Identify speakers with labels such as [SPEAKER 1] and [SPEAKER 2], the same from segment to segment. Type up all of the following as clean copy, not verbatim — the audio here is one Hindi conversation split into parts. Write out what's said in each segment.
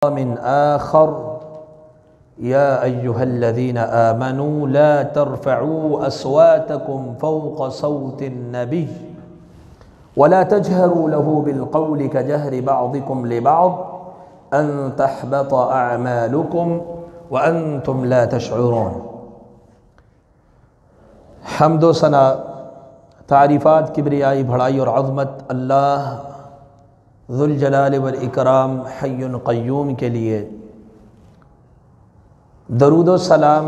[SPEAKER 1] मिन आखर या अय्युहल्लज़ीना आमनू ला तरफ़ऊ अस्वातकुम फ़ौक़ सौतिन नबी वला तजहरू लहू बिलक़ौलि कजहरि बअदिकुम लिबअद अन तहबत अअमालुकुम व अंतुम ला तशऊरून। हम्द व सना, तारीफ़ात, किब्रियाई, बड़ाई और अज़मत अल्लाह ज़ुल जलाल वल इकराम हय्युन क़य्यूम के लिए। दरूद व सलाम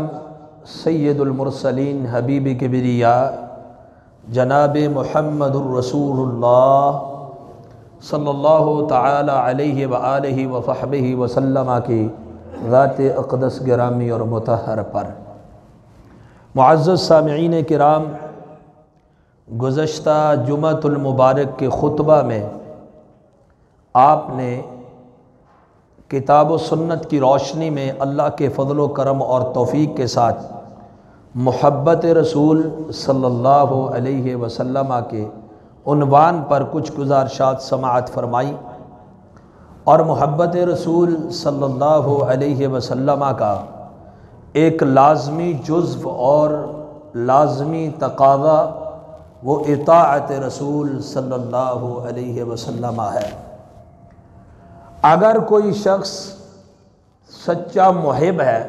[SPEAKER 1] सय्यदुल मुरसलीन हबीब किब्रिया जनाब मुहम्मदुर रसूलुल्लाह सल्लल्लाहु तआला अलैहि व आलिहि व सहबिहि व सल्लम की ज़ात अक़दस गिरामी और मुतहहर पर। मुअज़्ज़ज़ सामिईन किराम, गुज़श्ता जुमअतुल मुबारक के खुतबा में आपने किताब व सुन्नत की रोशनी में अल्लाह के फ़ज़ल व करम और तौफ़ीक़ के साथ मुहब्बत रसूल सल्लल्लाहु अलैहि वसल्लम के उन्वान पर कुछ गुज़ारिशात समाअत फ़रमाई और मुहब्बत रसूल सल्लल्लाहु अलैहि वसल्लम का एक लाज़मी जुज़्व और लाज़मी तक़ाज़ा वो इताअत रसूल सल्लल्लाहु अलैहि वसल्लम है। अगर कोई शख्स सच्चा मुहिब है,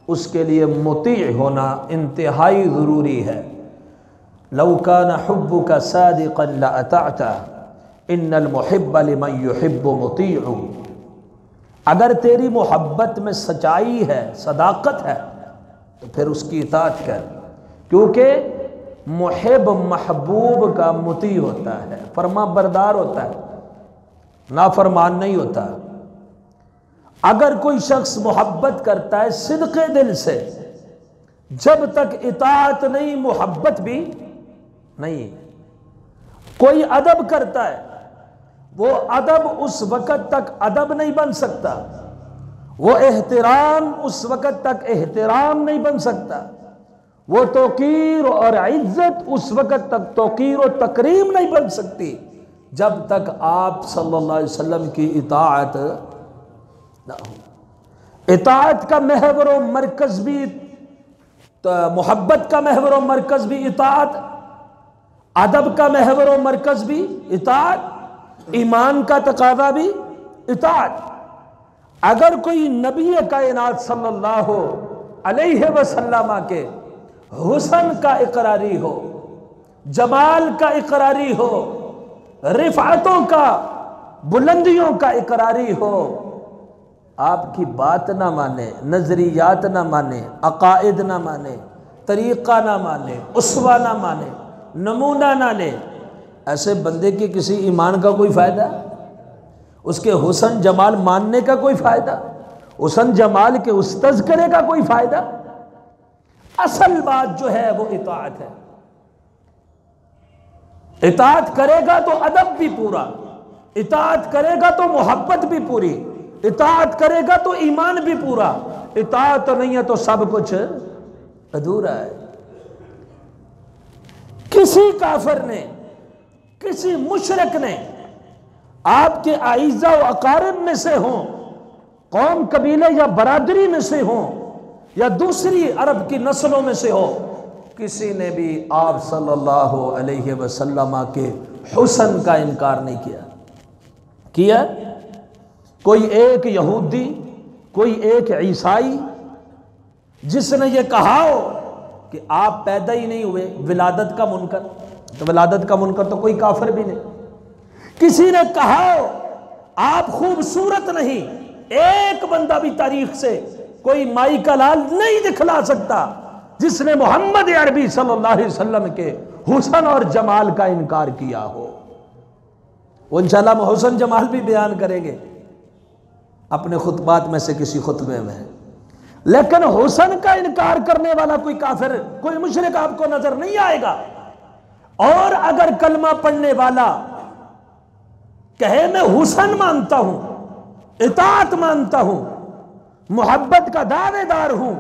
[SPEAKER 1] उसके लिए मुती होना इंतहाई ज़रूरी है। लौ कान हुब्बुका सादिक़न लअतअता इन्नल मुहिब्ब लिमन युहिब्बु मुतीअ। अगर तेरी मोहब्बत में सच्चाई है, सदाकत है, तो फिर उसकी इताअत कर, क्योंकि मुहिब महबूब का मुती होता है, फरमा बरदार होता है, नाफरमान नहीं होता। अगर कोई शख्स मोहब्बत करता है सिद्क़े दिल से, जब तक इताअत नहीं मोहब्बत भी नहीं। कोई अदब करता है, वो अदब उस वक़्त तक अदब नहीं बन सकता, वो एहतराम उस वक़्त तक एहतराम नहीं बन सकता, वो तौक़ीर और इज़्ज़त उस वक़्त तक तौक़ीर और तकरीम नहीं बन सकती जब तक आप सल्लल्लाहु अलैहि वसल्लम की इताअत ना हो। इताअत का महवर व मरकज़ भी मोहब्बत का महवर व मरकज़ भी इताअत, अदब का महवर व मरकज़ भी इताअत, ईमान का तकाज़ा भी इताअत। अगर कोई नबी कायनात सल्लल्लाहु अलैहि वसल्लम के हुस्न का इकरारी हो, जमाल का इकरारी हो, रिफ़ातों का, बुलंदियों का इकरारी हो, आपकी बात ना माने, नज़रियात ना माने, अक़ाइद ना माने, तरीक़ा ना माने, उसवा ना माने, नमूना ना ले, ऐसे बंदे के किसी ईमान का कोई फ़ायदा? उसके हुस्न जमाल मानने का कोई फ़ायदा? हुस्न जमाल के उस तज़किरे का कोई फ़ायदा? असल बात जो है वो इताअत है। इताअत करेगा तो अदब भी पूरा, इताअत करेगा तो मोहब्बत भी पूरी, इताअत करेगा तो ईमान भी पूरा। इताअत नहीं है तो सब कुछ अधूरा है। किसी काफिर ने, किसी मुशरिक ने आपके आइज़ा व अकारिब में से हों, कौम कबीले या बरादरी में से हों, या दूसरी अरब की नस्लों में से हो, किसी ने भी आप सल्लल्लाहु अलैहि वसल्लम के हुस्न का इनकार नहीं किया। कोई एक यहूदी, कोई एक ईसाई जिसने ये कहा हो कि आप पैदा ही नहीं हुए, विलादत का मुनकर, तो विलादत का मुनकर तो कोई काफिर भी नहीं। किसी ने कहा हो आप खूबसूरत नहीं, एक बंदा भी तारीख से कोई माई का लाल नहीं दिखला सकता जिसने मोहम्मद अरबी सल्लल्लाहु अलैहि वसल्लम के हुस्न और जमाल का इनकार किया हो। वो इंशाअल्लाह हुस्न जमाल भी बयान करेंगे अपने खुतबात में से किसी खुतबे में। लेकिन हुस्न का इनकार करने वाला कोई काफिर, कोई मुशरिक आपको नजर नहीं आएगा। और अगर कलमा पढ़ने वाला कहे मैं हुस्न मानता हूं, इताअत मानता हूं, मोहब्बत का दावेदार हूं,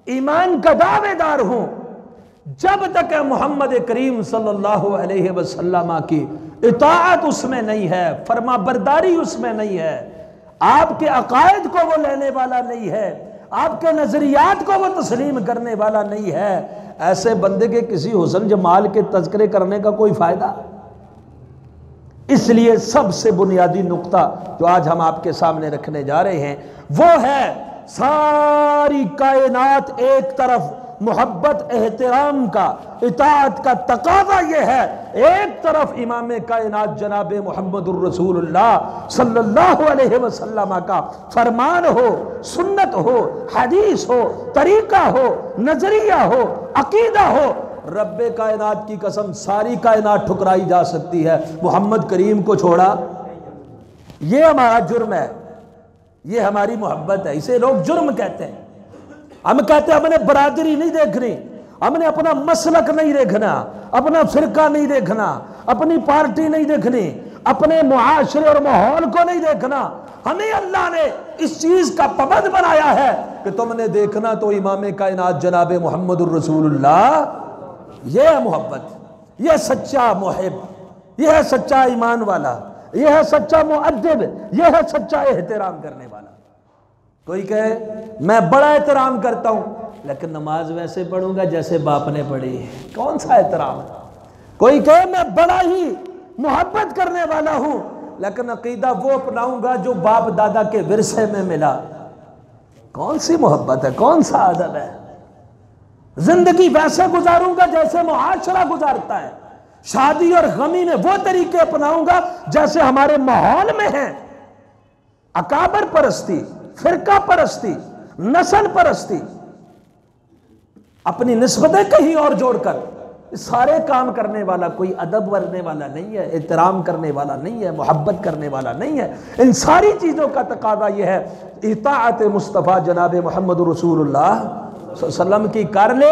[SPEAKER 1] ईमान का दावेदार हूं, जब तक मोहम्मद करीम सल्लल्लाहु अलैहि वसल्लम की इताअत उसमें नहीं है, फरमा बरदारी उसमें नहीं है, आपके अकायद को वो लेने वाला नहीं है, आपके नजरियात को वो तस्लीम करने वाला नहीं है, ऐसे बंदे के किसी हुस्न जमाल के तज़किरे करने का कोई फायदा। इसलिए सबसे बुनियादी नुक्ता जो आज हम आपके सामने रखने जा रहे हैं वो है सारी कायनात एक तरफ मोहब्बत एहतराम का इताअत का तकाज़ा ये है, एक तरफ इमाम कायनात जनाब मुहम्मदुर रसूलुल्लाह सल्लल्लाहु अलैहि वसल्लम का फरमान हो, सुन्नत हो, हदीस हो, तरीका हो, नजरिया हो, अकीदा हो। रब्बे कायनात की कसम सारी कायनात ठुकराई जा सकती है, मोहम्मद करीम को छोड़ा। ये हमारा जुर्म है, ये हमारी मोहब्बत है, इसे लोग जुर्म कहते हैं। हम कहते हैं हमने बरादरी नहीं देखनी, हमने अपना मसलक नहीं देखना, अपना फिरका नहीं देखना, अपनी पार्टी नहीं देखनी, अपने मुआशरे और माहौल को नहीं देखना। हमें अल्लाह ने इस चीज का पाबंद बनाया है कि तुमने देखना तो इमाम कायनात जनाब मुहम्मदुर रसूलुल्लाह। यह है मोहब्बत, यह सच्चा मुहिब, यह है सच्चा ईमान वाला, यह है सच्चा मुअद्दिब, यह है सच्चा एहतराम करने वाला। कोई कहे मैं बड़ा एहतराम करता हूं लेकिन नमाज वैसे पढ़ूंगा जैसे बाप ने पढ़ी, कौन सा एहतराम? कोई कहे मैं बड़ा ही मोहब्बत करने वाला हूं लेकिन अकीदा वो अपनाऊंगा जो बाप दादा के विरसे में मिला, कौन सी मोहब्बत है, कौन सा अदब है? जिंदगी वैसे गुजारूंगा जैसे मुआशरा गुजारता है, शादी और गमी में वो तरीके अपनाऊंगा जैसे हमारे माहौल में है। अकाबर परस्ती, फिरका परस्ती, नस्ल परस्ती, अपनी निस्बतें कहीं और जोड़कर सारे काम करने वाला कोई अदब करने वाला नहीं है, एहतराम करने वाला नहीं है, मोहब्बत करने वाला नहीं है। इन सारी चीजों का तकाज़ा यह है इताअत मुस्तफ़ा जनाब मुहम्मद रसूलुल्लाह सल्लम की कर ले,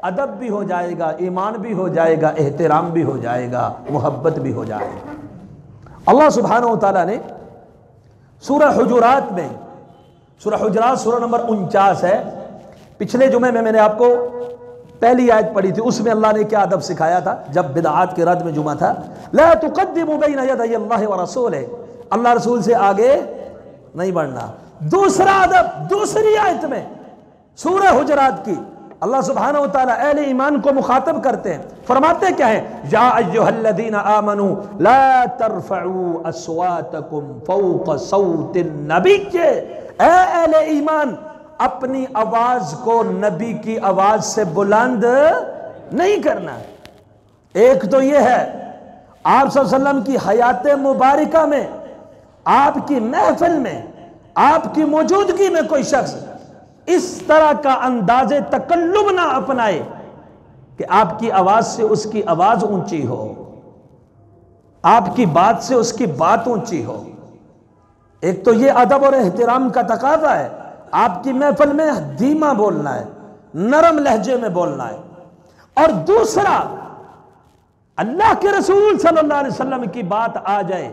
[SPEAKER 1] अदब भी हो जाएगा, ईमान भी हो जाएगा, एहतराम भी हो जाएगा, मोहब्बत भी हो जाएगा। अल्लाह सुब्हानहू व तआला ने सूरह हुजुरात में, सूरह हुजुरात सूरह नंबर 49 है, पिछले जुमे में मैंने आपको पहली आयत पढ़ी थी, उसमें अल्लाह ने क्या अदब सिखाया था जब बिदआत के रद में जुमा था। ला तुक़द्दिमू बैना यदै अल्लाहि व रसूलिही, अल्लाह रसूल से आगे नहीं बढ़ना। दूसरा अदब दूसरी आयत में सूरह हुजुरात की अल्लाह सुब्हानहू व तआला अहले ईमान को मुखातब करते हैं, फरमाते क्या है, या अय्युहल्लज़ीना आमनू ला तरफ़ऊ अस्वातकुम फ़ौक़ सौतिन नबी, ऐ अहले ईमान अपनी आवाज को नबी की आवाज से बुलंद नहीं करना। एक तो यह है आप सल्लल्लाहु अलैहि वसल्लम की हयात मुबारका में, आपकी महफिल में, आपकी मौजूदगी में कोई शख्स इस तरह का अंदाजे तकल्लुब ना अपनाए कि आपकी आवाज से उसकी आवाज ऊंची हो, आपकी बात से उसकी बात ऊंची हो। एक तो यह अदब और एहतराम का तकाज़ा है, आपकी महफिल में धीमा बोलना है, नरम लहजे में बोलना है। और दूसरा, अल्लाह के रसूल सल्लल्लाहु अलैहि वसल्लम की बात आ जाए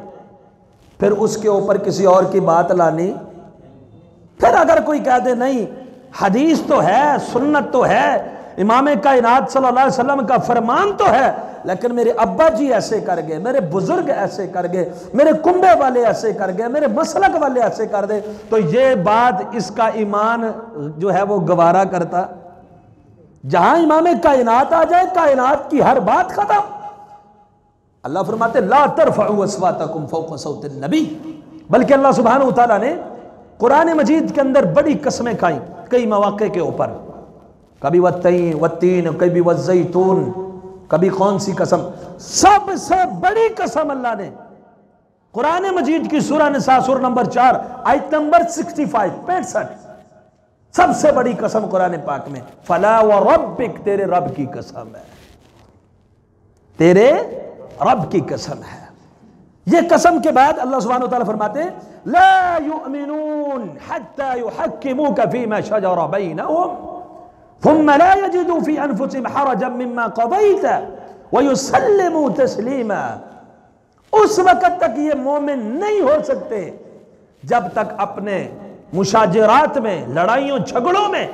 [SPEAKER 1] फिर उसके ऊपर किसी और की बात लानी। फिर अगर कोई कह दे नहीं हदीस तो है, सुन्नत तो है, इमाम कायनात सल्लल्लाहु अलैहि वसल्लम का फरमान तो है, लेकिन मेरे अब्बा जी ऐसे कर गए, मेरे बुजुर्ग ऐसे कर गए, मेरे कुंबे वाले ऐसे कर गए, मेरे मसलक वाले ऐसे कर दे, तो ये बात इसका ईमान जो है वो गवारा करता। जहां इमाम कायनात आ जाए कायनात की हर बात खत्म। अल्लाह फरमाते ला तरफ़ऊ अस्वातकुम फ़ौक़ सौतिन नबी, बल्कि अल्लाह सुब्हानहू व तआला ने कुरान मजीद के अंदर बड़ी कसमें खाई कई मौके के ऊपर, कभी वत्तीन, कभी वज़्ज़ैतून, कभी कौन सी कसम, सबसे बड़ी कसम अल्लाह ने कुरान मजीद की सूरह निसा सूरह नंबर 4 आयत नंबर 65 सबसे बड़ी कसम कुरान पाक में, फला व रब्बिक, तेरे रब की कसम है, तेरे रब की कसम है। ये कसम के बाद अल्लाह सुब्हानहू व तआला फरमाते हैं ला युमिनून हत्ता युहक्किमूका फीमा शजरा बैनहुम थुम्मा ला यजिदू फी अनफुसिहिम हरजन मिम्मा क़ज़ैत व युसल्लिमू तस्लीमा। उस वक्त तक ये मोमिन नहीं हो सकते जब तक अपने मुशाजरात में, लड़ाइयों झगड़ों में,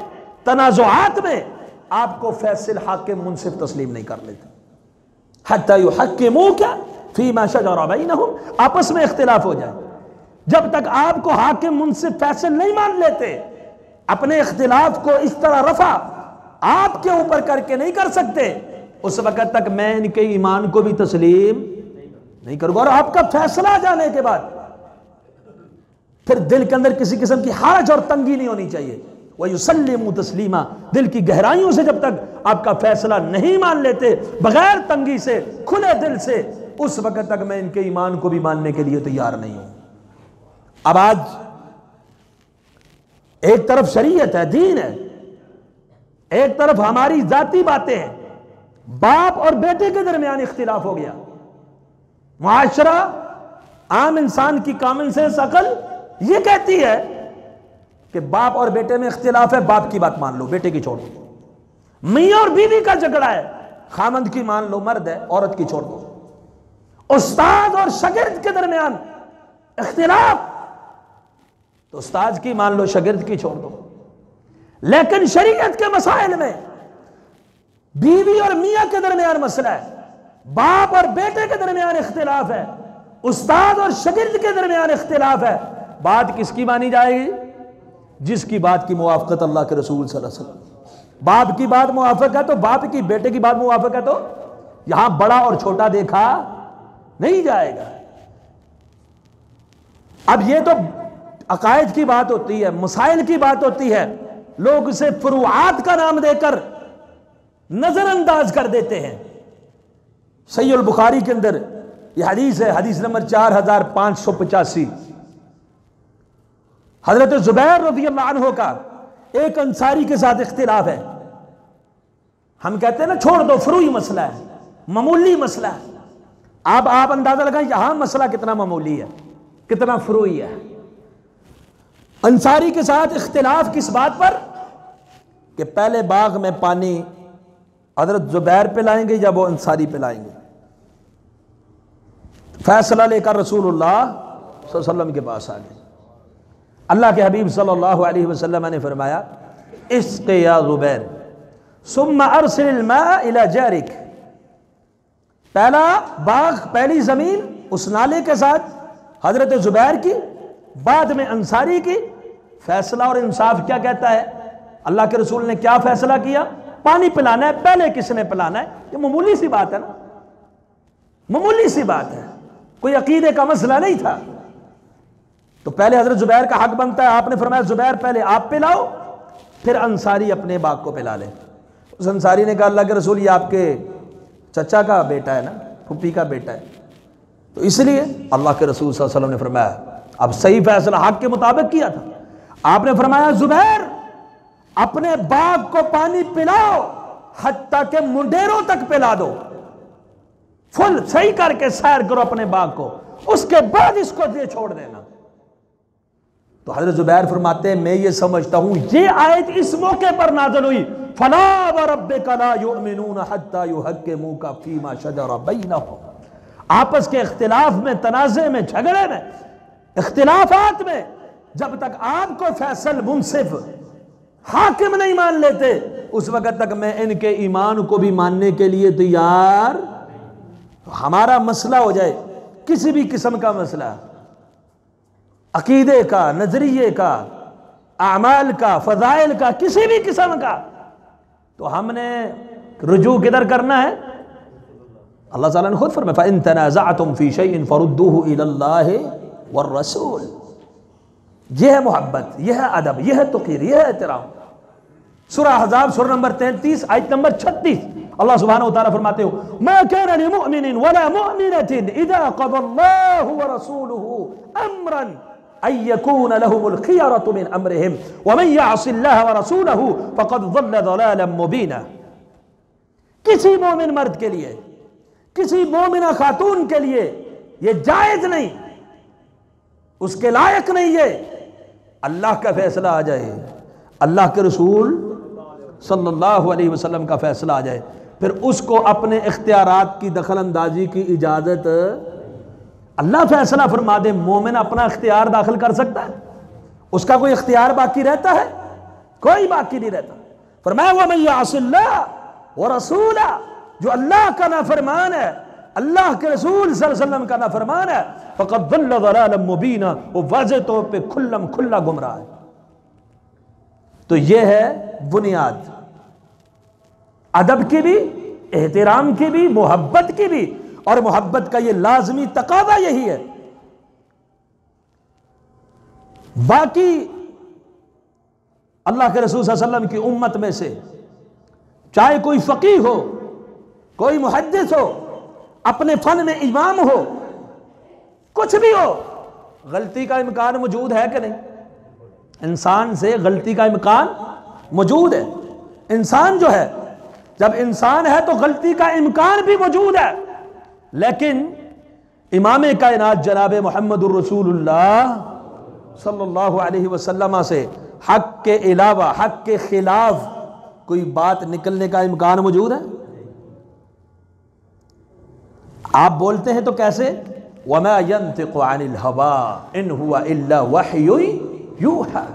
[SPEAKER 1] तनाज़ुआत में आपको फैसल हाकिम मुनसिफ तस्लीम नहीं कर लेते। हत्ता युहक्किमूका फीमा शजरा बैनहुम, आपस में इख्तिलाफ हो जाए, जब तक आपको हाकिम मुनसिफ फैसल नहीं मान लेते, अपने इख्तिलाफ को इस तरह रफा आपके ऊपर करके नहीं कर सकते, उस वक्त तक मैं इनके ईमान को भी तस्लीम नहीं करूंगा। और आपका फैसला आ जाने के बाद फिर दिल के अंदर किसी किस्म की हरज और तंगी नहीं होनी चाहिए। वह युसल्लिमु तस्लीमा, दिल की गहराइयों से जब तक आपका फैसला नहीं मान लेते, बगैर तंगी से, खुले दिल से, उस वक्त तक मैं इनके ईमान को भी मानने के लिए तैयार नहीं हूं। अब आज एक तरफ शरीयत है, दीन है, एक तरफ हमारी जाती बातें हैं, बाप और बेटे के दरमियान इख्तिलाफ हो गया। मुआशरा, आम इंसान की कॉमन सेंस अकल ये कहती है कि बाप और बेटे में इख्तिलाफ है, बाप की बात मान लो, बेटे की छोड़ दो। मियां और बीवी का झगड़ा है, खामंद की मान लो, मर्द है, औरत की छोड़ दो। उस्ताद और शागिर्द के दरमियान इख्तिलाफ, तो उस्ताद की मान लो, शागिर्द की छोड़ दो। लेकिन शरीयत के मसाइल में बीवी और मियां के दरमियान मसला है, बाप और बेटे के दरमियान इख्तिलाफ है, उस्ताद और शागिर्द के दरमियान इख्तिलाफ है। बात किसकी मानी जाएगी? जिसकी बात की मुवाफकत अल्लाह के रसूल सल्लल्लाहु अलैहि वसल्लम। बाप की बात मुवाफक है तो बाप की, बेटे की बात मुवाफक है तो यहां बड़ा और छोटा देखा नहीं जाएगा। अब ये तो अकायद की बात होती है, मसाइल की बात होती है, लोग इसे फुरुआत का नाम देकर नजरअंदाज कर देते हैं। सहीह अल बुखारी के अंदर यह हदीस है, हदीस नंबर 4585। हजरत जुबैर रज़ियल्लाहु अन्हु का एक अंसारी के साथ इख्तिलाफ है। हम कहते हैं ना, छोड़ दो, फुरूई मसला है, मामूली मसला है। अब आप अंदाजा लगाएं यहां मसला कितना मामूली है, कितना फुरूई है। अंसारी के साथ इख्तिलाफ किस बात पर कि पहले बाग में पानी हजरत जुबैर पिलाएंगे या वो अंसारी पिलाएंगे। फैसला लेकर रसूलुल्लाह सल्लल्लाहु अलैहि वसल्लम के पास आ गए। अल्लाह के हबीब सल्लल्लाहु अलैहि वसल्लम ने फरमाया, इस्क़ि या जुबैर सुम्मा अरसिल मा इला जारिक। पहला बाग, पहली जमीन उस नाले के साथ हजरत जुबैर की, बाद में अंसारी की। फैसला और इंसाफ क्या कहता है? अल्लाह के रसूल ने क्या फैसला किया? पानी पिलाना है, पहले किसने पिलाना है? ये मामूली सी बात है ना, मामूली सी बात है, कोई अकीदे का मसला नहीं था। तो पहले हजरत जुबैर का हक बनता है। आपने फरमाया जुबैर पहले आप पिलाओ, फिर अंसारी अपने बाग को पिला ले। उस अंसारी ने कहा, अल्लाह के रसूल, ये आपके चचा का बेटा है ना, फूफी का बेटा है, तो इसलिए अल्लाह के रसूल सल्लल्लाहु अलैहि वसल्लम ने फरमाया, अब सही फैसला हक के मुताबिक किया था। आपने फरमाया जुबैर अपने बाग को पानी पिलाओ, हत्ता के मुंडेरों तक पिला दो, फुल सही करके सैर करो अपने बाग को, उसके बाद इसको दे छोड़ देना। तो हजरत जुबैर फरमाते हैं, मैं ये समझता हूं ये आयत इस मौके पर नाज़िल हुई, फला व रब्बिका ला युमिनूना हत्ता युहक्किमूका फीमा शजरा बैनहुम। आपस के इख्तिलाफ में, तनाज़े में, झगड़े में, इख्तिलाफात में जब तक आपको फैसल मुनसिफ हाकिम नहीं मान लेते, उस वक्त तक मैं इनके ईमान को भी मानने के लिए तैयार। तो हमारा मसला हो जाए किसी भी किस्म का मसला, अकीदे का, नजरिए का, आमाल का, फजाइल का, किसी भी किस्म का, तो हमने रुजू किधर करना है? अल्लाह ताला ने खुद फरमाया, फ़इन तनाज़अतुम फ़ी शैइन फ़रुद्दूहु इलल्लाहि वर रसूल। यह है मोहब्बत, यह है अदब, यह है तौक़ीर, यह है एहतराम। सूरह अहज़ाब सूरह नंबर 33 आयत नंबर 36 अल्लाह सुब्हानहु व तआला फरमाते हो, मा काना लिमुमिनिन वला मुमिनतिन इज़ा क़ज़ल्लाहु व रसूलुहु अम्रन अन यकून लहुमुल खियरतु मिन अम्रिहिम व मन यअसिल्लाह व रसूलहु फ़क़द ज़ल्ल ज़लालन मुबीना। किसी मोमिन मर्द के लिए, किसी मोमिना खातून के लिए यह जायज नहीं, उसके लायक नहीं है अल्लाह का फैसला आ जाए, अल्लाह के रसूल सल्लल्लाहु अलैहि वसल्लम का फैसला आ जाए, फिर उसको अपने इख्तियारात की दखल अंदाजी की इजाजत, अल्लाह फैसला फरमा दे, मोमिन अपना इख्तियार दाखिल कर सकता है? उसका कोई इख्तियार बाकी रहता है? कोई बाकी नहीं रहता। फरमाया व मन यअसिल्लाह व रसूला, जो अल्लाह का नाफरमान है, अल्लाह के रसूल सल्लल्लाहु अलैहि वसल्लम का नाफरमान है, फ़क़द ज़ल्ल ज़लालन मुबीना, वो वाज़ेह तौर पे खुल्लम खुल्ला गुमराह है। तो ये है बुनियाद अदब की भी, एहतराम की भी, मोहब्बत की भी, और मोहब्बत का ये लाजमी तकाज़ा यही है। बाकी अल्लाह के रसूल सल्लल्लाहु अलैहि वसल्लम की उम्मत में से चाहे कोई फकीह हो, कोई मुहद्दिस हो, अपने फन में इमाम हो, कुछ भी हो, गलती का इम्कान मौजूद है कि नहीं? इंसान से गलती का इम्कान मौजूद है। इंसान जो है, जब इंसान है तो गलती का इम्कान भी मौजूद है, लेकिन इमाम कायनात जनाब मुहम्मदुर रसूलुल्लाह सल्लल्लाहु अलैहि वसल्लम से हक के अलावा, हक के खिलाफ कोई बात निकलने का इम्कान मौजूद है? आप बोलते हैं तो कैसे? वमा यंतिक़ु अनिल हवा इन हुवा इल्ला वह्युन यूहा।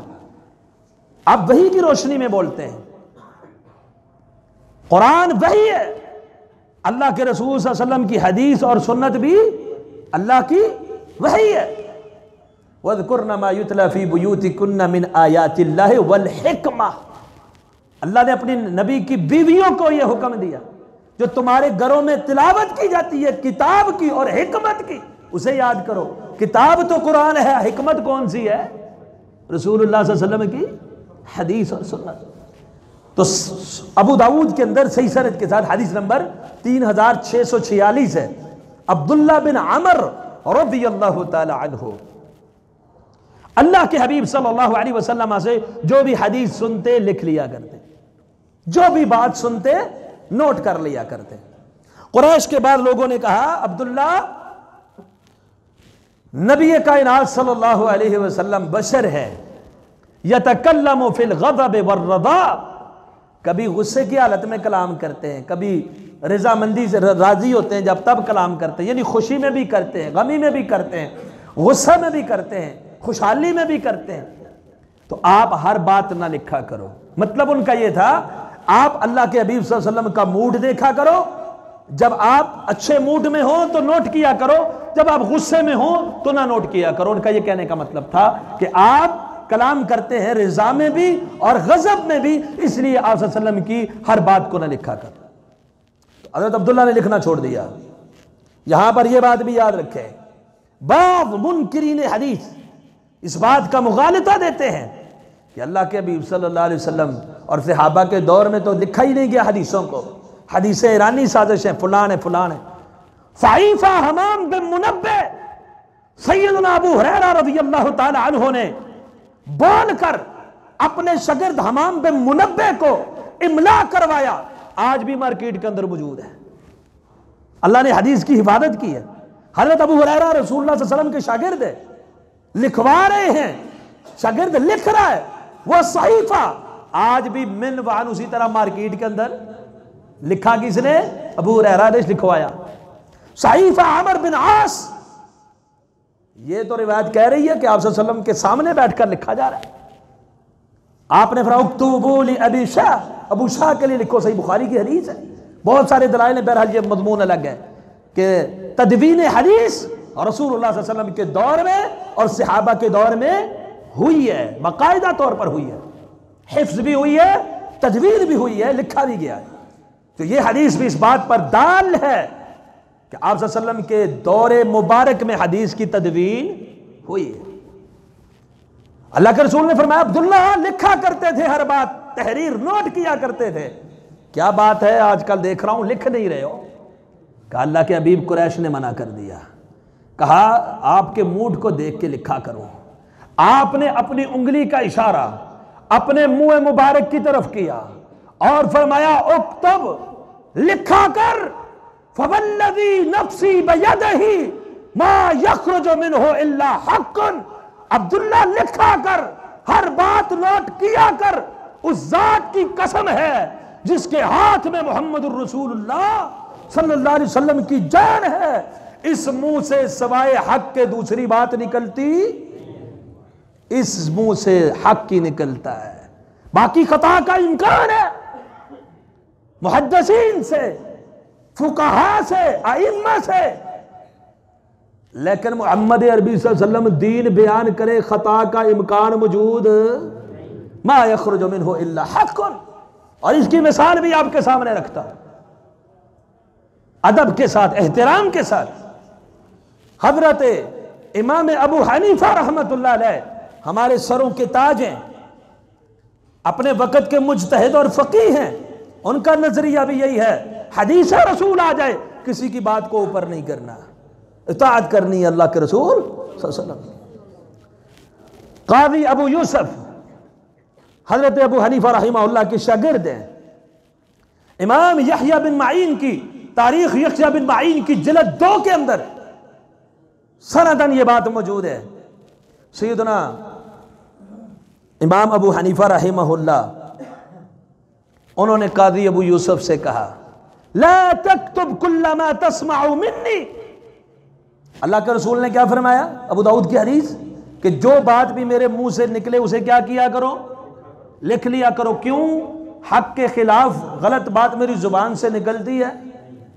[SPEAKER 1] आप वही की रोशनी में बोलते हैं। कुरान वही है, अल्लाह के रसूल सल्लल्लाहु अलैहि वसल्लम की हदीस और सुन्नत भी अल्लाह की वही है। वज़कुरना मा युतला फी बुयूतिकुन्ना मिन आयातिल्लाहि वल हिक्मा। अल्लाह ने अपनी नबी की बीवियों को यह हुक्म दिया, जो तुम्हारे घरों में तिलावत की जाती है किताब की और हिकमत की, उसे याद करो। किताब तो कुरान है, हिकमत कौन सी है? रसूलुल्लाह सल्लल्लाहु अलैहि वसल्लम की हदीस और सुन्नत। तो अबू दाऊद के अंदर सही सनद के साथ हदीस नंबर 3646 है। अब्दुल्लाह बिन अमर रज़ियल्लाहु ताला अन्हु अल्लाह के हबीब सल्लल्लाहु अलैहि वसल्लम से जो भी हदीस सुनते लिख लिया करते, जो भी बात सुनते नोट कर लिया करते। कुरैश के बाद लोगों ने कहा, अब्दुल्ला, नबी कायनात सल्लल्लाहु अलैहि वसल्लम बशर है, यतकल्लमु फिल गज़ब वर्रदा। कभी गुस्से की हालत में कलाम करते हैं, कभी रजामंदी से राजी होते हैं जब तब कलाम करते हैं, यानी खुशी में भी करते हैं, गमी में भी करते हैं, गुस्से में भी करते हैं, खुशहाली में भी करते हैं। तो आप हर बात ना लिखा करो। मतलब उनका यह था, आप अल्लाह के हबीब सल्लल्लाहु अलैहि वसल्लम का मूड देखा करो। जब आप अच्छे मूड में हो तो नोट किया करो, जब आप गुस्से में हो तो ना नोट किया करो। उनका यह कहने का मतलब था कि आप कलाम करते हैं रिजा में भी और गजब में भी, इसलिए आप सल्लल्लाहु अलैहि वसल्लम की हर बात को ना लिखा कर। तो हज़रत अब्दुल्ला ने लिखना छोड़ दिया। यहां पर यह बात भी याद रखें, बाद मुनकिरीन हदीस इस बात का मुगालता देते हैं कि अल्लाह के हबीब सल्लल्लाहु अलैहि वसल्लम और सहाबा के दौर में तो लिखा ही नहीं गया हदीसों को, हदीसें ईरानी साजिश है, फलान है फलान है। फ़ाइफ़ा हमाम बिन मुनब्बे, सैयदना अबू हुरैरा रज़ियल्लाहु ताला अन्हु ने बोलकर अपने शागिर्द हमाम बिन मुनब्बे को इमला करवाया। आज भी मार्केट के अंदर मौजूद है। अल्लाह ने हदीस की हिफाजत की है। हज़रत अबू हुरैरा रसूलुल्लाह सल्लल्लाहु अलैहि वसल्लम के शागिर्द है, लिखवा रहे हैं, शागिर्द लिख रहा है। वह सहीफा आज भी मिन वान उसी तरह मार्केट के अंदर लिखा किसने? अबू हुरैरा ने लिखवाया। सहीफा अमर बिन आस, ये तो रिवायत कह रही है कि आप सल्लल्लाहु अलैहि वसल्लम के सामने बैठकर लिखा जा रहा है। आपने फरमाया ली अबी शाह, अबू शाह के लिए लिखो। सही बुखारी की हदीस है, बहुत सारे दलाइल। बहरहाल ये मजमून अलग है कि तदवीन हदीस रसूलुल्लाह सल्लल्लाहु अलैहि वसल्लम के दौर में और सहाबा के दौर में हुई है, बाकायदा तौर पर हुई है, हिफ्ज भी हुई है, तजवीद भी हुई है, लिखा भी गया है। तो ये हदीस भी इस बात पर दाल है कि आप सल्लल्लाहु अलैहि वसल्लम के दौरे मुबारक में हदीस की तदवीन हुई है। अल्लाह के रसूल ने फरमाया, अब्दुल्ला लिखा करते थे, हर बात तहरीर नोट किया करते थे। क्या बात है, आजकल देख रहा हूं लिख नहीं रहे हो? कहा अल्लाह के हबीब कुरैश ने मना कर दिया। कहा आपके मूड को देख के लिखा करो। आपने अपनी उंगली का इशारा अपने मुंह मुबारक की तरफ किया और फरमाया, उक्तब, लिखा कर, फवल्लज़ी नफ्सी बियदिही मा यखरुजु मिन्हु इल्ला हक़्क़ुन। अब्दुल्ला लिखा कर, हर बात नोट किया कर, उस जात की कसम है जिसके हाथ में मुहम्मदुर रसूलुल्लाह सल्लल्लाहु अलैहि वसल्लम की जान है, इस मुंह से सवाए हक के दूसरी बात निकलती, इस मुंह से हक की निकलता है, बाकी खता का इम्कान है। मुहद्दिसीन से, फुकहा से, आइम्मा से लेकिन मोहम्मद अरबी सल्लल्लाहु अलैहि वसल्लम दीन बयान करे, खता का इम्कान मौजूद, मा यखरुजु मिन्हु इल्ला हक़्क़ुन। और इसकी मिसाल भी आपके सामने रखता हूं, अदब के साथ, एहतराम के साथ। हजरत इमाम अबू हनीफा रहमतुल्लाह अलैह हमारे सरों के ताज हैं, अपने वक़्त के मुज्तहिद और फ़क़ीह हैं। उनका नजरिया भी यही है, हदीस रसूल आ जाए किसी की बात को ऊपर नहीं करना, इताअत करनी है अल्लाह के रसूल सल्लल्लाहु अलैहि वसल्लम। काज़ी अबू यूसुफ हजरत अबू हनीफा रहमहुल्लाह के शागिर्द हैं। इमाम यहया बिन माइन की तारीख यहया बिन माइन की जिल्द 2 के अंदर सनदन ये बात मौजूद है। सैयदना इमाम अबू हनीफा रहमहुल्लाह उन्होंने काज़ी अबू यूसुफ से कहा, ला तक्तुब कुल्ला मा तस्माउ मिन्नी। अल्लाह के रसूल ने क्या फरमाया, अबू दाऊद की हदीस, कि जो बात भी मेरे मुंह से निकले उसे क्या किया करो, लिख लिया करो। क्यों? हक के खिलाफ गलत बात मेरी जुबान से निकलती है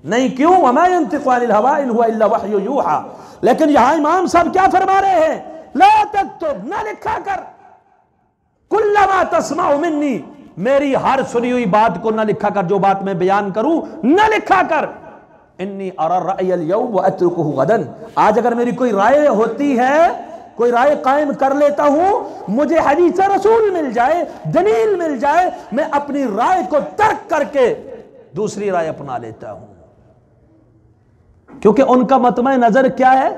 [SPEAKER 1] नहीं, क्यों? वमा यंतिक़ु अनिल हवा इन हुवा इल्ला वह्यु यूहा। लेकिन यहां इमाम साहब क्या फरमा रहे हैं, ला तक्तुब, ना लिखा कर, कुल्ला मा तस्माउ मिन्नी, मेरी हर सुनी हुई बात को ना लिखा कर, जो बात मैं बयान करूं ना लिखा कर। इन्नी अरा रअयल यौम व अत्रुकुहु गदन, आज अगर मेरी कोई राय होती है, कोई राय कायम कर लेता हूं, मुझे हदीस रसूल मिल जाए, दलील मिल जाए, मैं अपनी राय को तर्क करके दूसरी राय अपना लेता हूं। क्योंकि उनका मतमे नजर क्या है,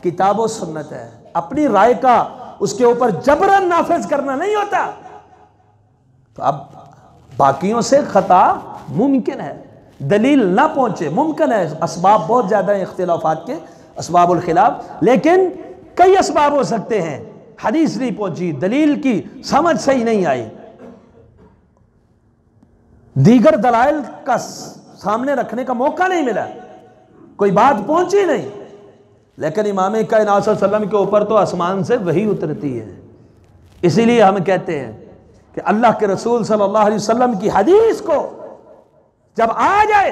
[SPEAKER 1] किताब और सुन्नत है। अपनी राय का उसके ऊपर जबरन नाफिज करना नहीं होता। तो अब बाकियों से खता मुमकिन है, दलील ना पहुंचे मुमकिन है, असबाब बहुत ज्यादा है इख्तिलाफात के, असबाबुल खिलाफ, लेकिन कई असबाब हो सकते हैं। हदीस नहीं पहुंची, दलील की समझ सही नहीं आई, दीगर दलाइल का सामने रखने का मौका नहीं मिला, कोई बात पहुंची नहीं। लेकिन इमाम कायनात सल्लल्लाहु अलैहि वसल्लम के ऊपर तो आसमान से वही उतरती है। इसीलिए हम कहते हैं कि अल्लाह के रसूल सल्लल्लाहु अलैहि वसल्लम की हदीस को जब आ जाए,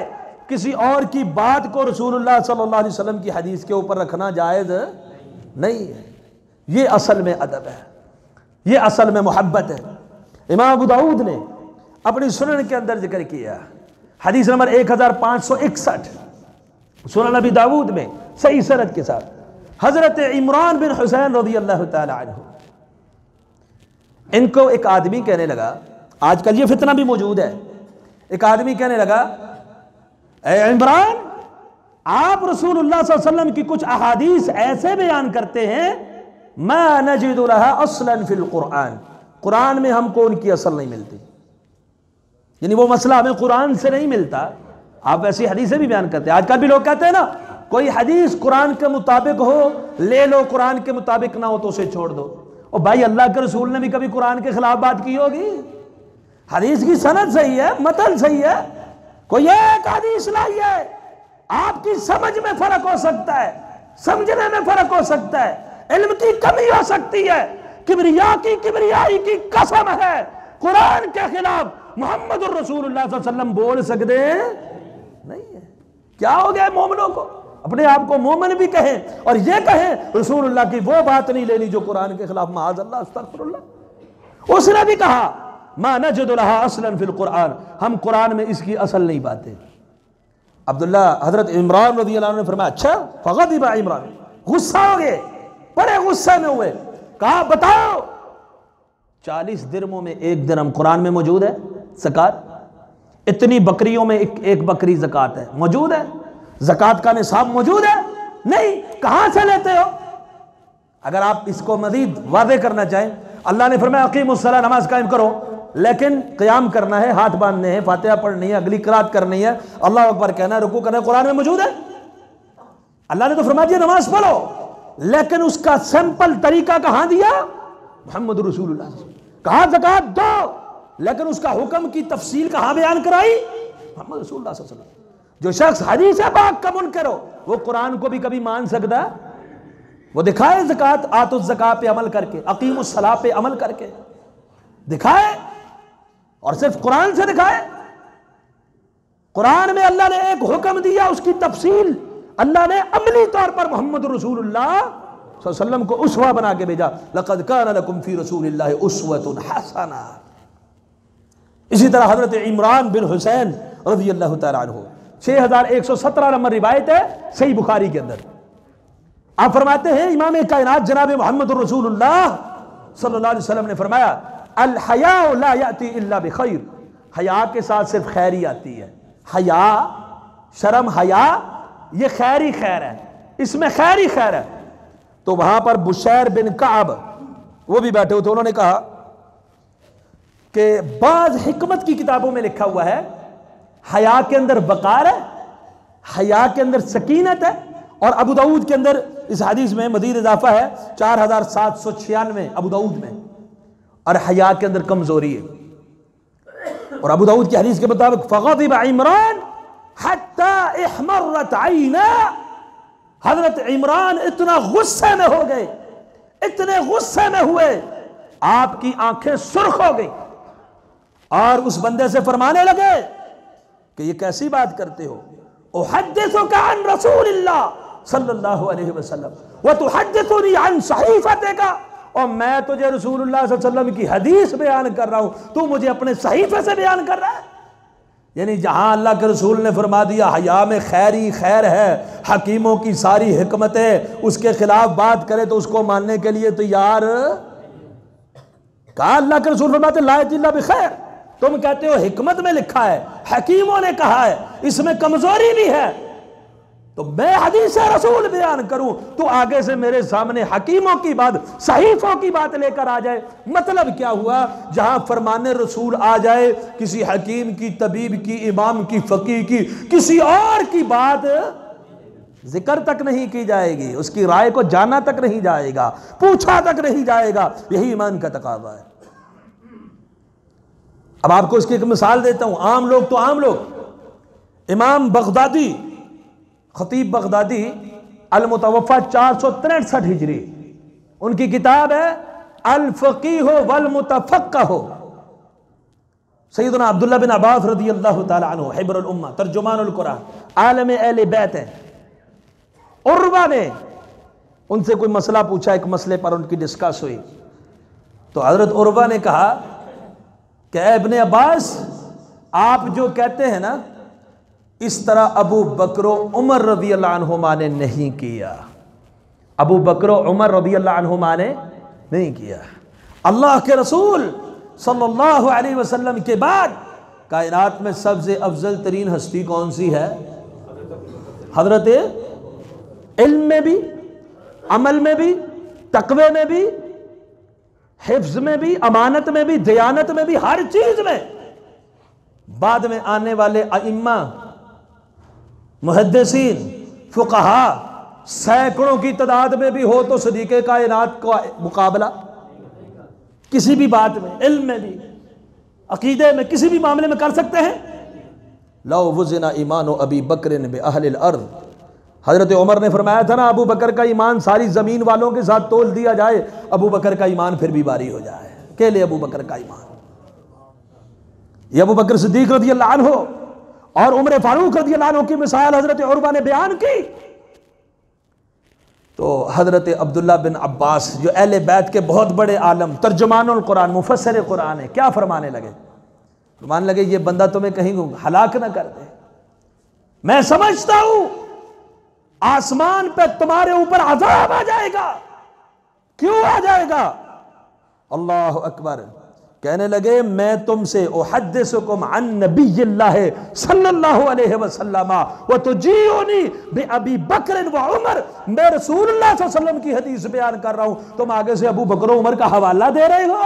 [SPEAKER 1] किसी और की बात को रसूलुल्लाह सल्लल्लाहु अलैहि वसल्लम की हदीस के ऊपर रखना जायज़ नहीं है। ये असल में अदब है, ये असल में मोहब्बत है। इमाम अबू दाऊद ने अपनी सुनन के अंदर जिक्र किया, हदीस नंबर 1561 सुनन अबी दाऊद में सही सनद के साथ, हजरत इमरान बिन हुसैन रज़ियल्लाहु ताला अन्हु, इनको एक आदमी कहने लगा, आजकल ये फितना भी मौजूद है, एक आदमी कहने लगा, ए इमरान, आप रसूलुल्लाह सल्लल्लाहु अलैहि वसल्लम की कुछ अहादीस ऐसे बयान करते हैं, मा नजिदु लहा अस्लन फिल कुरान, कुरान में हमको उनकी असल नहीं मिलती, यानी वो मसला हमें कुरान से नहीं मिलता। आप ऐसी हदीसें भी बयान करते हैं। आजकल भी लोग कहते हैं ना, कोई हदीस कुरान के मुताबिक हो ले लो, कुरान के मुताबिक ना हो तो उसे छोड़ दो। और भाई अल्लाह के रसूल ने भी कभी कुरान के खिलाफ बात की होगी? हदीस की सनद सही है, मतन सही है, कोई एक हदीस लाई है, आपकी समझ में फर्क हो सकता है, समझने में फर्क हो सकता है, इल्म की कमी हो सकती है, किबरियाई की कसम है, कुरान के खिलाफ मोहम्मद रसूलुल्लाह सल्लल्लाहु अलैहि वसल्लम बोल सकते नहीं है। क्या हो गया मोमिनों को, अपने आप को मोमिन भी कहें और ये कहें रसूलुल्लाह की वो बात नहीं लेनी जो कुरान के खिलाफ, माअज़ल्लाह अस्तग़फिरुल्लाह। उसने भी कहा मा नजिदु लहा अस्लन फिल कुरान, हम कुरान में इसकी असल नहीं पाते। अब्दुल्ला हजरत इमरान रज़ियल्लाहु अन्हु ने फरमाया, अच्छा, फ़ग़ज़िबा इमरान, गुस्सा हो गए, बड़े गुस्से में हुए, कहा बताओ 40 दिरहमों में 1 दिरहम कुरान में मौजूद है ज़कात, इतनी बकरियों में एक बकरी ज़कात है, मौजूद है, ज़कात का निसाब मौजूद है नहीं, कहां से लेते हो? अगर आप इसको मजीद वाज़ेह करना चाहें, अल्लाह ने फरमाया अक़ीमुस्सलाह, नमाज कायम करो, लेकिन क़याम करना है, हाथ बांधने हैं, फातिहा पढ़नी है, अगली क़िराअत करनी है, अल्लाह अकबर कहना है, रुकू करना है, कुरान में मौजूद है। अल्लाह ने तो फरमाया दिया नमाज पढ़ो, लेकिन उसका सैंपल तरीका कहां दिया? मोहम्मद रसूलुल्लाह, कहा ज़कात दो, लेकिन उसका हुक्म की तफसील कहां बयान कराई? मोहम्मद रसूलुल्लाह सल्लल्लाहु अलैहि वसल्लम। जो शख्स हदीस पाक का मुनकर हो, वो कुरान को भी कभी मान सकता? वो दिखाए ज़कात आतुज़ ज़कात पे अमल करके, अक़ीमुस सलाह पे अमल करके दिखाए, और सिर्फ कुरान से दिखाए। कुरान में अल्लाह ने एक हुक्म दिया, उसकी तफसील अल्लाह ने अमली तौर पर मोहम्मद रसूलुल्लाह सल्लल्लाहु अलैहि वसल्लम को उसवा बना के भेजा। लक़द कान लकुम फी रसूलिल्लाहि उस्वतुन हसना। इसी तरह हजरत इमरान बिन हुसैन रज़ियल्लाहु तआला अन्हु 6117 नंबर रिवायत है सही बुखारी के अंदर। आप फरमाते हैं इमाम कायनात जनाब मोहम्मद रसूलुल्लाह सल्लल्लाहु अलैहि वसल्लम ने फरमाया अल हया ला याती इल्ला बिखैर। हया के साथ सिर्फ खैर ही आती है। हया, शर्म, हया ये खैर ही खैर है, इसमें खैर ही खैर है। तो वहां पर बुशैर बिन काब वो भी बैठे हुए थे, उन्होंने कहा कि बाज हिकमत की किताबों में लिखा हुआ है हया के अंदर वकार है, हया के अंदर सकीनत है। और अबू दाऊद के अंदर इस हदीस में मजीद इजाफा है 4796 अबू दाऊद में, और हया के अंदर कमजोरी है। और अबू दाऊद की हदीस के मुताबिक फ़ग़ज़िब इमरान हत्ता इहमर्रत ऐना। हजरत इमरान इतना गुस्से में हो गए, इतने गुस्से में हुए आपकी आंखें सुर्ख हो गई और उस बंदे से फरमाने लगे कि ये कैसी बात करते हो, उहद्दिसुका अन रसूलिल्लाह सल्लल्लाहु अलैहि वसल्लम व तुहद्दिसुनी अन सहीफतिका। और मैं तुझे रसूलुल्लाह सल्लल्लाहु अलैहि वसल्लम की हदीस बयान कर रहा हूं, तू मुझे अपने सहीफे से बयान कर रहा है। यानी जहां अल्लाह के रसूल ने फरमा दिया हया में खैर ही खैर है, हकीमों की सारी हिकमत है, उसके खिलाफ बात करे तो उसको मानने के लिए तैयार। कहा अल्लाह के रसूल फरमाते ला इल्ला बिखैर, तुम कहते हो हिकमत में लिखा है, हकीमों ने कहा है, इसमें कमजोरी भी है, तो मैं हदीस रसूल बयान करूं, तो आगे से मेरे सामने हकीमों की बात, सहीफों की बात लेकर आ जाए। मतलब क्या हुआ, जहां फरमाने रसूल आ जाए, किसी हकीम की, तबीब की, इमाम की, फकीह की, किसी और की बात जिक्र तक नहीं की जाएगी, उसकी राय को जाना तक नहीं जाएगा, पूछा तक नहीं जाएगा। यही ईमान का तकाज़ा है। अब आपको इसकी एक मिसाल देता हूं। आम लोग तो आम लोग, इमाम बगदादी, खतीब बगदादी अल मुतवफ़ा 463 हिजरी, उनकी किताब है अल फ़क़ीह वल मुतफ़क़्क़ह। सैयदना अब्दुल्लाह बिन अब्बास रज़ियल्लाहु ताला अन्हु हिब्रुल उम्मा, तर्जुमानुल कुरान, आलम अहले बैत हैं। उर्वा ने उनसे कोई मसला पूछा, एक मसले पर उनकी डिस्कस हुई, तो हजरत उर्वा ने कहा कि इब्ने अब्बास, आप जो कहते हैं ना, इस तरह अबू बकर उमर रज़ियल्लाहु अन्हुमा ने नहीं किया। अबू बकर उमर रज़ियल्लाहु अन्हुमा ने नहीं किया। अल्लाह के रसूल सल्लल्लाहु अलैहि वसल्लम के बाद कायनात में सबसे अफजल तरीन हस्ती कौन सी है? हजरत इल्म में भी, अमल में भी, तकवे में भी, हिफ्ज में भी, अमानत में भी, दयानत में भी, हर चीज में। बाद में आने वाले अइम्मा, मुहद्दिसीन, फुक़हा सैकड़ों की तादाद में भी हो तो सदीक़े कायनात का मुकाबला किसी भी बात में, इल्म में भी, अकीदे में, किसी भी मामले में कर सकते हैं। लौ वज़ना ईमान अबी बकर बि अहलिल अर्द, हजरत उमर ने फरमाया था ना, अबू बकर का ईमान सारी जमीन वालों के साथ तोल दिया जाए, अबू बकर का ईमान फिर भी भारी हो जाए। अकेले अबू बकर का ईमान, ये अबू बकर सिद्दीक रज़ियल्लाहु अन्हु और उमर फारूक रज़ियल्लाहु अन्हु की मिसाल हजरत उर्वा ने बयान की। तो हजरत अब्दुल्ला बिन अब्बास जो अहले बैत के बहुत बड़े आलम, तर्जुमानुल कुरान, मुफस्सिर कुरान है, क्या फरमाने लगे? फरमाने लगे ये बंदा तुम्हें कहीं हलाक ना कर दे। मैं समझता हूं आसमान पे तुम्हारे ऊपर अज़ाब आ जाएगा। क्यों आ जाएगा? अल्लाह अकबर। कहने लगे मैं तुमसे उहद्दिसुकुम अन नबिय्यिल्लाह सल्लल्लाहु अलैहि वसल्लम व तुजीउनी बि अबी बकर व उमर, मैं रसूलुल्लाह सल्लल्लाहु अलैहि वसल्लम की हदीस बयान कर रहा हूं, तुम आगे से अबू बकर उमर का हवाला दे रहे हो।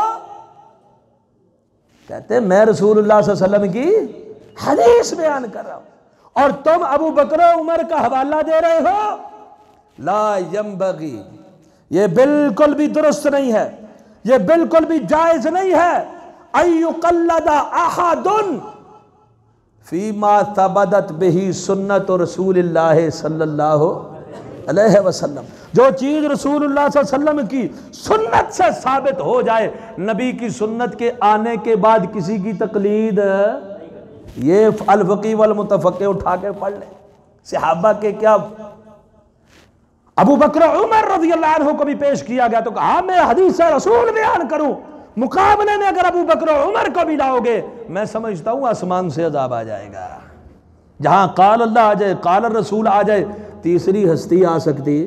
[SPEAKER 1] कहते मैं रसूलुल्लाह सल्लल्लाहु अलैहि वसल्लम की हदीस बयान कर रहा हूं और तुम अबू बकर उमर का हवाला दे रहे हो। ला यंबगी, ये बिल्कुल भी दुरुस्त नहीं है, ये बिल्कुल भी जायज नहीं है। अय्युकल्लदा अहदुन फीमा तबदत बिही सुन्नत रसूलिल्लाह सल्लल्लाहु अलैहि वसल्लम, जो चीज रसूलुल्लाह सल्लल्लाहु अलैहि वसल्लम की सुन्नत से साबित हो जाए, नबी की सुन्नत के आने के बाद किसी की तकलीद, ये अल फक़ीह वल मुतफ़क़्क़िह उठा के पढ़ ले। सहाबा के क्या अबू बकर उमर रज़ियल्लाहु अन्हु को भी पेश किया गया तो कहा मैं हदीस रसूल बयान करूं, मुकाबले में अगर अबू बकर उमर को भी लाओगे मैं समझता हूं आसमान से अजाब आ जाएगा। जहां काल अल्लाह आ जाए, काल रसूल आ जाए, तीसरी हस्ती आ सकती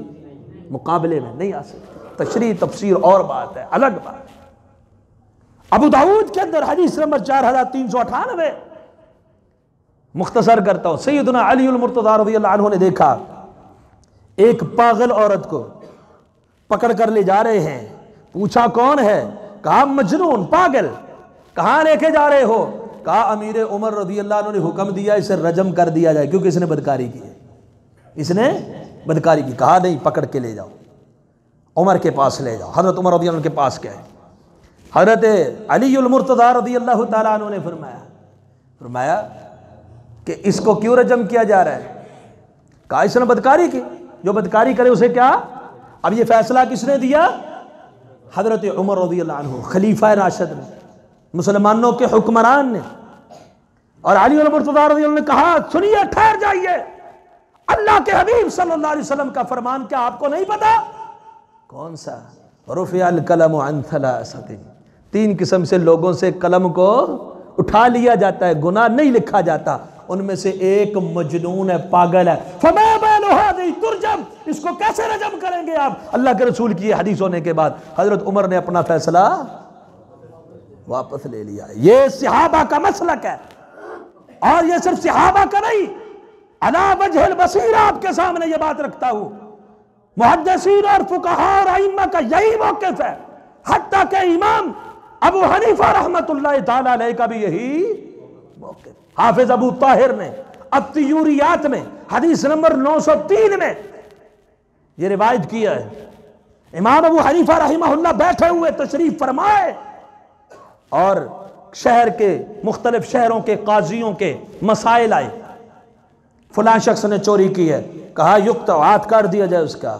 [SPEAKER 1] मुकाबले में नहीं आ सकती। तशरीह तफसीर और बात है, अलग बात। अबू दाऊद के अंदर हदीस नंबर 4398, मुख्तसर करता हूं। सैयदना अली मुर्तज़ा रज़ियल्लाहु अन्हु ने देखा एक पागल औरत को पकड़ कर ले जा रहे हैं। पूछा कौन है? कहा मजनून, पागल। कहां लेके जा रहे हो? कहा अमीर उमर रज़ियल्लाहु अन्हु ने हुक्म दिया इसे रजम कर दिया जाए क्योंकि इसने बदकारी की है, इसने बदकारी की। कहा नहीं, पकड़ के ले जाओ, उमर के पास ले जाओ। हजरत उमर रज़ियल्लाहु अन्हु के पास गए। हजरत अली मुर्तज़ा रज़ियल्लाहु तआला अन्हु ने फरमाया कि इसको क्यों रजम किया जा रहा है? कहा इसने बदकारी की, जो बदकारी करे उसे क्या? अब ये फैसला किसने दिया? हजरत उमर रज़ियल्लाहु अन्हु, खलीफा राशिद ने, मुसलमानों के हुक्मरान ने। और अली मुर्तज़ा रज़ियल्लाहु अन्हु ने कहा सुनिए, ठहर जाइए, अल्लाह के हबीब सल्लल्लाहु अलैहि वसल्लम का फरमान क्या आपको नहीं पता? कौन सा? रुफ़िअल कलम अन थलासतिन, 3 किस्म से लोगों से कलम को उठा लिया जाता है, गुनाह नहीं लिखा जाता। उनमें से एक मजनून है, पागल है। फमा बालु हाज़ी तुरजम, इसको कैसे रजम करेंगे आप? अल्लाह के रसूल की हदीस होने के बाद हजरत उमर ने अपना फैसला वापस ले लिया। ये सहाबा का मसलक है, और ये सिर्फ सहाबा का नहीं, अला वजहिल बसीरा आपके सामने ये बात रखता हूं। मुहद्दिसीन और फुक़हा और अइम्मा का यही मौक़िफ़ है, हत्ता के इमाम अबू हनीफा रहमतुल्लाह ताला अलैह का भी यही मौक़िफ़। हाफिज अबू ताहिर ने अत्तियूरियात में हदीस नंबर 903 में ये रिवायत किया है। इमाम अबू हनीफा रहमहुल्लाह बैठे हुए तशरीफ फरमाए और शहर के मुख्तलिफ शहरों के काजियों के मसाइल आए। फलां शख्स ने चोरी की है, कहा युक्त हाथ काट दिया जाए उसका।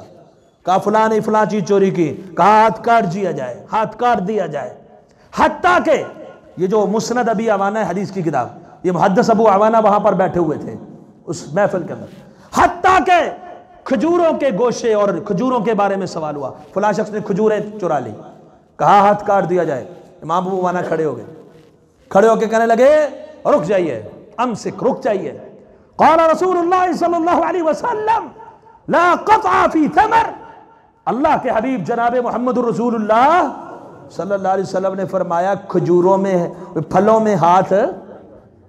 [SPEAKER 1] कहा फलां ने फलां चीज चोरी की, कहा हाथ काट दिया जाए, हाथ काट दिया जाए। हत्ता के ये जो मुस्नद अबी अवाना है हदीस की किताब, ये मुहद्दिस अबू अवाना वहां पर बैठे हुए थे उस महफिल के अंदर। हत्ता के खजूरों के गोशे और खजूरों के बारे में सवाल हुआ, फलां शख्स ने खजूरें चुरा ली, कहा हाथ काट दिया जाए। इमाम अबू अवाना खड़े हो गए, खड़े होकर कहने लगे रुक जाइए, अमसिक, रुक जाइए। क़ाला रसूलुल्लाह सल्लल्लाहु अलैहि वसल्लम ला क़त्अ फी थमर, अल्लाह के हबीब जनाब मुहम्मदुर रसूलुल्लाह सल्लल्लाहु अलैहि वसल्लम ने फरमाया खजूरों में, फलों में हाथ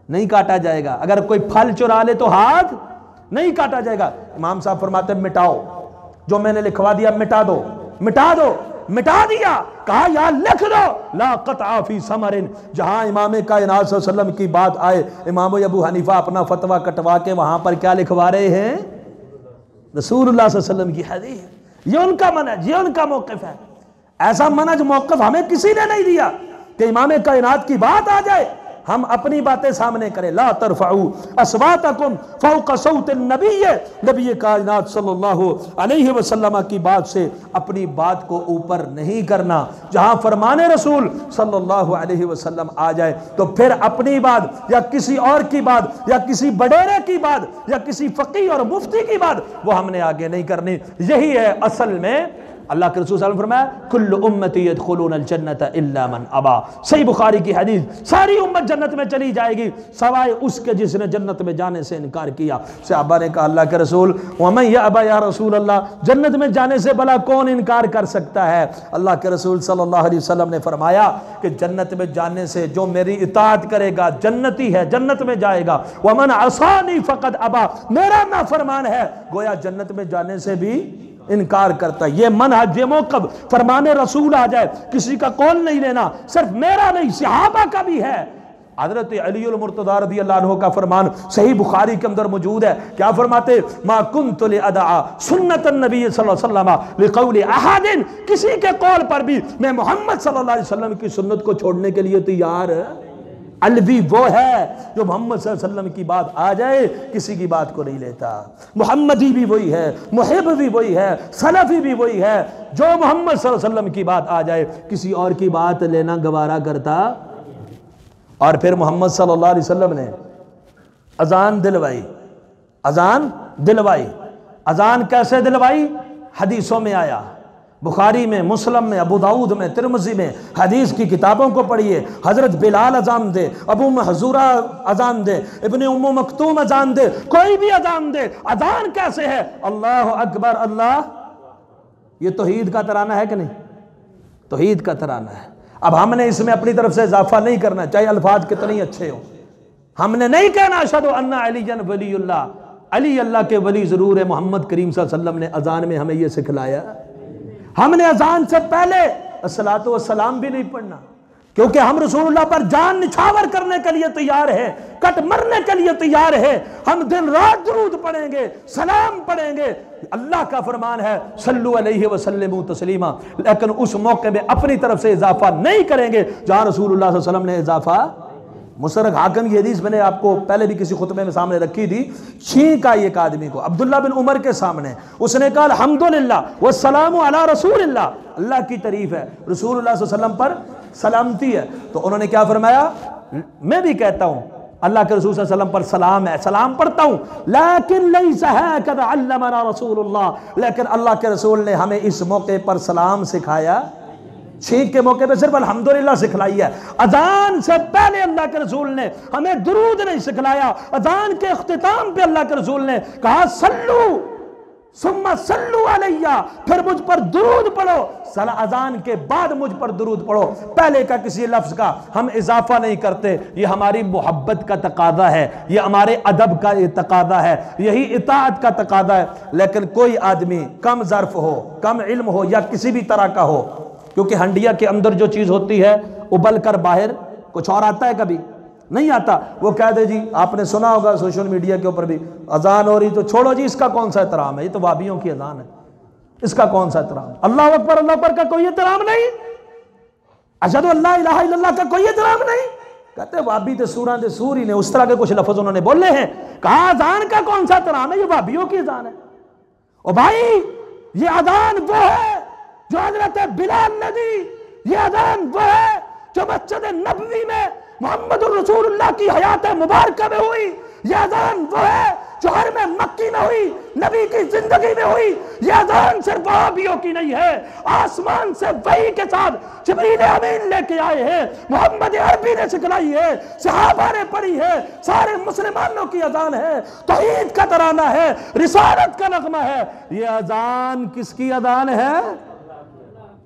[SPEAKER 1] नहीं काटा जाएगा। अगर कोई फल चुरा ले तो हाथ नहीं काटा जाएगा। इमाम साहब फरमाते मिटाओ, जो मैंने लिखवा दिया मिटा दो, मिटा दो। मिटा दिया। कहा यार लिख दो ला क़त्अ फी समरिन, जहां इमाम कायनात सल्लल्लाहु अलैहि वसल्लम की बात आए, इमाम अबू हनीफा अपना फतवा कटवा के वहां पर क्या लिखवा रहे हैं? रसूलुल्लाह सल्लल्लाहु अलैहि वसल्लम की हदीस। ये उनका मनहज, ये उनका मौक़िफ़ है। ऐसा मनहज मौक़िफ़ हमें किसी ने नहीं दिया कि इमाम कायनात की बात आ जाए हम अपनी बातें सामने करें। ला तरफ़अू अस्वातकुम फ़ौक़ सौतिन नबी, नबी कायनात सल्लल्लाहु अलैहि वसल्लम की बात से अपनी बात को ऊपर नहीं करना। जहां फरमाने रसूल सल्लल्लाहु अलैहि वसल्लम आ जाए तो फिर अपनी बात या किसी और की बात या किसी बडेरे की बात या किसी फ़क़ीह और मुफ्ती की बात वो हमने आगे नहीं करनी। यही है असल में अल्लाह के रसूल सल्लल्लाहु अलैहि वसल्लम फरमाया कुल्लु उम्मती यदखुलूनल जन्नत इल्ला मन अबा। सही बुखारी की हदीस, सारी उम्मत जन्नत में चली जाएगी सवाए उसके जिसने जन्नत में जाने से इनकार किया। सहाबा ने कहा अल्लाह के रसूल वमन यअबा या रसूल अल्लाह, जन्नत में जाने से भला कौन इनकार कर सकता है? अल्लाह के रसूल सल्लल्लाहु अलैहि वसल्लम ने फरमाया कि जन्नत में जाने से जो मेरी इताअत करेगा जन्नती है, जन्नत में जाएगा। वमन असानी फ़क़द अबा, मेरा नाफरमान है गोया जन्नत में जाने से भी इनकार करता है। ये मनहज, ये मौक़िफ़ फरमाने रसूल आ जाए किसी का कौल नहीं लेना, सिर्फ मेरा नहीं सहाबा का भी है। हज़रत अली मुर्तज़ा रज़ियल्लाहु अन्हु का फरमान सही बुखारी के अंदर मौजूद है। क्या फरमाते? मा कुन्तु लिअदअ सुन्नतन नबी सल्लल्लाहु अलैहि वसल्लम लिक़ौलि अहदिन, किसी के कौल पर भी मैं मोहम्मद सल्लल्लाहु अलैहि वसल्लम की सुन्नत को छोड़ने के लिए तैयार। अलवी वो है जो मोहम्मद सल्लल्लाहु अलैहि वसल्लम की बात आ जाए किसी की बात को नहीं लेता। मोहम्मदी भी वही है, मुहिब भी वही है, सलफी भी वही है जो मोहम्मद सल्लल्लाहु अलैहि वसल्लम की बात आ जाए किसी और की बात लेना गवारा करता। और फिर मोहम्मद सल्लल्लाहु अलैहि वसल्लम ने अजान दिलवाई, अजान दिलवाई। अजान कैसे दिलवाई? हदीसों में आया, बुखारी में, मुस्लिम में, अबू दाऊद में, तिरमिज़ी में, हदीस की किताबों को पढ़िए। हज़रत बिलाल अजान दे, अबू महज़ूरा अजान दे, इब्ने उम्मु मक्तूम अजान दे, कोई भी अजान दे, अजान कैसे है? अल्लाह अकबर अल्लाह। ये तौहीद का तराना है कि नहीं? तौहीद का तराना है। अब हमने इसमें अपनी तरफ से इजाफा नहीं करना, चाहे अल्फाज कितने ही अच्छे हो। हमने नहीं कहना अशहदु अन्ना अलीयन वलीयुल्लाह, अली अल्लाह के वली जरूर है। मोहम्मद करीम सल्लल्लाहु अलैहि वसल्लम ने अजान में हमें यह सिखलाया। हमने अजान से पहले अस्सलातु वस्सलाम भी नहीं पढ़ना, क्योंकि हम रसूलुल्लाह पर जान निछावर करने के लिए तैयार है, कट मरने के लिए तैयार है। हम दिन रात दुरूद पढ़ेंगे, सलाम पढ़ेंगे। अल्लाह का फरमान है सल्लु अलैहि वसल्लिमु तस्लीमा, लेकिन उस मौके में अपनी तरफ से इजाफा नहीं करेंगे जहां रसूलुल्लाह सल्लल्लाहु अलैहि वसल्लम ने इजाफा। मुसरक हाकिम की हदीस मैंने आपको पहले भी किसी खुतबे में सामने रखी थी। छींक आई एक आदमी को अब्दुल्ला बिन उमर के सामने, उसने कहा अल्हम्दुलिल्लाह वस्सलामु अला रसूलिल्लाह, अल्लाह की तारीफ है, रसूलुल्लाह सल्लल्लाहु अलैहि वसल्लम पर सलामती है। तो उन्होंने क्या फरमाया? मैं भी कहता हूं अल्लाह के रसूल सल्लल्लाहु अलैहि वसल्लम पर सलाम है, सलाम पढ़ता हूं, लेकिन लैसा हकज़ा अल्लमना रसूलुल्लाह, लेकिन अल्लाह के रसूल ने हमें इस मौके पर सलाम सिखाया। छींक के मौके पे सिर्फ अल्हम्दुलिल्लाह सिखलाई है। अजान से पहले अल्लाह के रसूल ने हमें दुरूद नहीं सिखलाया। अजान के इख्तिताम पे अल्लाह के रसूल ने कहा सल्लू सुम्मा सल्लू अलैया, फिर मुझ पर दुरूद पढ़ो। अजान के बाद मुझ पर दुरूद पढ़ो। पहले का किसी लफ्ज का हम इजाफा नहीं करते। ये हमारी मोहब्बत का तकादा है, ये हमारे अदब का तकादा है, यही इताअत का तकादा है। लेकिन कोई आदमी कम ज़र्फ हो, कम इल्म हो या किसी भी तरह का हो, क्योंकि हंडिया के अंदर जो चीज होती है उबल कर बाहर कुछ और आता है, कभी नहीं आता। वो कह दे जी, आपने सुना होगा सोशल मीडिया के ऊपर भी, अजान हो रही तो छोड़ो जी, इसका कौन सा एहतराम है, ये तो वाबियों की अजान है, इसका कौन सा एहतराम? अल्लाह अकबर का कोई एहतराम नहीं, अशहदु अल्ला इलाहा इल्लल्लाह का कोई एहतराम नहीं। कहते वाबी थे सूरा दे सूरी ने उस तरह के कुछ लफ्ज उन्होंने बोले हैं। कहा अजान का कौन सा एहतराम है, ये वाबियों की अजान है। ओ भाई, ये अजान वो है जो हजरत बिलाल ने दी, ये अजान वो है जो मस्जिद नबवी में मोहम्मद रसूलुल्लाह की हयात मुबारक में हुई, ये अजान वो है जो हर में मक्की में हुई, नबी की जिंदगी में हुई। ये अजान सिर्फ वहाबियों की नहीं है, आसमान से वही के साथ जिब्रील अमीन लेके आए हैं, मोहम्मद अरबी ने सिखलाई है, सहाबा ने पढ़ी है, सारे मुसलमानों की अजान है, तौहीद का तराना है, रिसालत का नगमा है। ये अजान किसकी अजान है?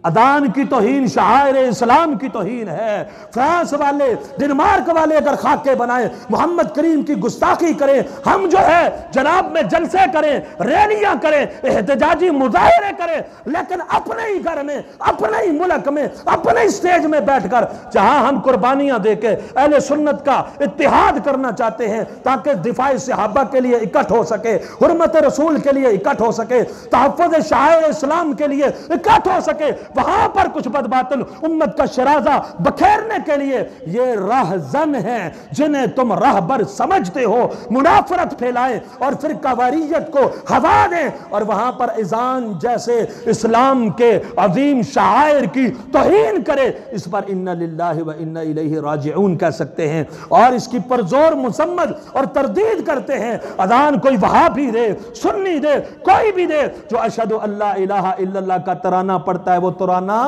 [SPEAKER 1] अदान की तौहीन शायर इस्लाम की तौहीन है। फ्रांस वाले, डेनमार्क वाले अगर खाके बनाए, मोहम्मद करीम की गुस्ताखी करें, हम जो है जनाब में जलसे करें, रैलियां करें, एहतजाजी मुजाहरे करें, लेकिन अपने ही घर में, अपने ही मुल्क में, अपने ही स्टेज में बैठकर जहां हम कुर्बानियां देके अहले सुन्नत का इत्तिहाद करना चाहते हैं ताकि दिफाए सहाबा के लिए इकट्ठ हो सके, हुर्मत रसूल के लिए इकट्ठ हो सके, तहफ़्फ़ुज़ शायर इस्लाम के लिए इकट्ठ हो सके, वहां पर कुछ बदबातिल उम्मत का शराजा बखेरने के लिए ये राहज़न हैं जिन्हें तुम राहबर समझते हो, मुनाफरत फैलाएं और फिर कवारियत को हवा दें और वहां पर इज़ान जैसे इस्लाम के अजीम शायर की तौहीन करे। इस पर इन्ना लिल्लाहि व इन्ना इलैहि राजिऊन कह सकते हैं और इसकी परजोर मुसम्मद और तरदीद करते हैं। अज़ान कोई वहाबी दे, सुन्नी दे, कोई भी दे, जो अशहदु अल्ला इलाहा इल्लल्लाह का तराना पढ़ता है, वो तराना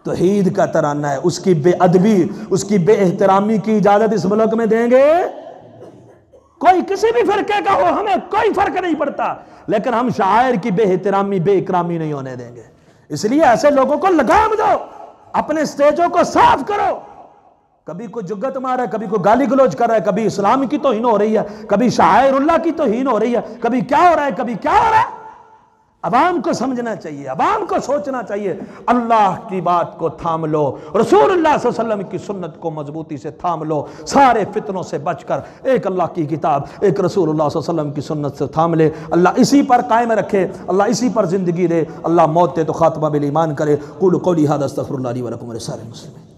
[SPEAKER 1] तौहीद का तराना है। उसकी बेअदबी, उसकी बेएहतरामी की इजाजत इस मुल्क में देंगे? कोई किसी भी फिरके का हो, हमें कोई फर्क नहीं पड़ता, लेकिन हम शायर की बेएहतरामी, बेइकरामी नहीं होने देंगे। इसलिए ऐसे लोगों को लगाम दो, अपने स्टेजों को साफ करो। कभी कोई जुगत मार है, कभी कोई गाली गलौज कर रहा है, कभी इस्लाम की तौहीन हो रही है, कभी शायरुल्लाह की तौहीन हो रही है, कभी क्या हो रहा है, कभी क्या हो रहा है। अवाम को समझना चाहिए, अवाम को सोचना चाहिए। अल्लाह की बात को थाम लो, रसूलुल्लाह सल्लल्लाहु अलैहि वसल्लम की सुन्नत को मजबूती से थाम लो, सारे फितनों से बचकर एक अल्लाह की किताब, एक रसूलुल्लाह सल्लल्लाहु अलैहि वसल्लम की सुन्नत से थाम ले। अल्लाह इसी पर कायम रखे, अल्लाह इसी पर जिंदगी दे, अल्लाह मौत दे तो खात्मा बिल ईमान करे। कुल कौली हादा अस्तगफिरुल्लाह ली व लकुम व लिसाइरिल मुस्लिमीन।